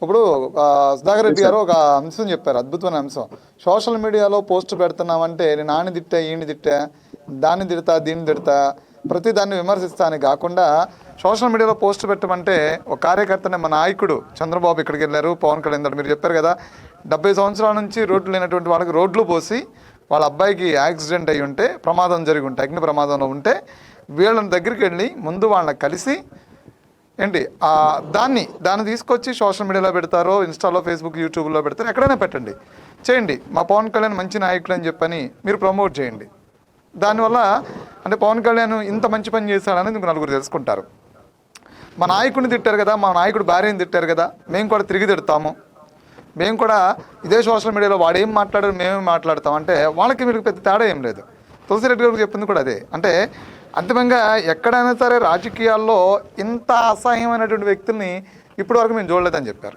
ఇప్పుడు సుధాకర్ రెడ్డి గారు ఒక అంశం చెప్పారు, అద్భుతమైన అంశం. సోషల్ మీడియాలో పోస్ట్ పెడుతున్నామంటే నేను ఆని తిట్టా, ఈయన తిట్టా, దాన్ని తిడతా, దీన్ని తిడతా, ప్రతి దాన్ని విమర్శిస్తా అని కాకుండా సోషల్ మీడియాలో పోస్ట్ పెట్టమంటే ఒక కార్యకర్తనే మా నాయకుడు చంద్రబాబు ఇక్కడికి వెళ్ళారు, పవన్ కళ్యాణ్ గారు మీరు చెప్పారు కదా, 70 సంవత్సరాల నుంచి రోడ్లు లేనటువంటి వాళ్ళకి రోడ్లు పోసి వాళ్ళ అబ్బాయికి యాక్సిడెంట్ అయ్యి ఉంటే, ప్రమాదం జరిగి ఉంటే, అగ్ని ప్రమాదంలో ఉంటే వీళ్ళని దగ్గరికి వెళ్ళి ముందు వాళ్ళని కలిసి ఏంటి దాన్ని తీసుకొచ్చి సోషల్ మీడియాలో పెడతారో, ఇన్స్టాలో, ఫేస్బుక్, యూట్యూబ్లో పెడతారో, ఎక్కడైనా పెట్టండి, చేయండి. మా పవన్ కళ్యాణ్ మంచి నాయకులు అని చెప్పని మీరు ప్రమోట్ చేయండి. దానివల్ల అంటే పవన్ కళ్యాణ్ ఇంత మంచి పని చేశాడని నలుగురు తెలుసుకుంటారు. మా నాయకుడిని తిట్టారు కదా, మా నాయకుడు భార్యని తిట్టారు కదా, మేము కూడా తిరిగి తిడతాము, మేము కూడా ఇదే సోషల్ మీడియాలో వాడు ఏం మాట్లాడారు మేమేం మాట్లాడతాం అంటే వాళ్ళకి మీరు పెద్ద తేడా ఏం లేదు. తులసిరెడ్డి గారికి చెప్పింది కూడా అదే. అంటే అంతిమంగా ఎక్కడైనా సరే రాజకీయాల్లో ఇంత అసహ్యమైనటువంటి వ్యక్తుల్ని ఇప్పటివరకు మేము చూడలేదని చెప్పారు.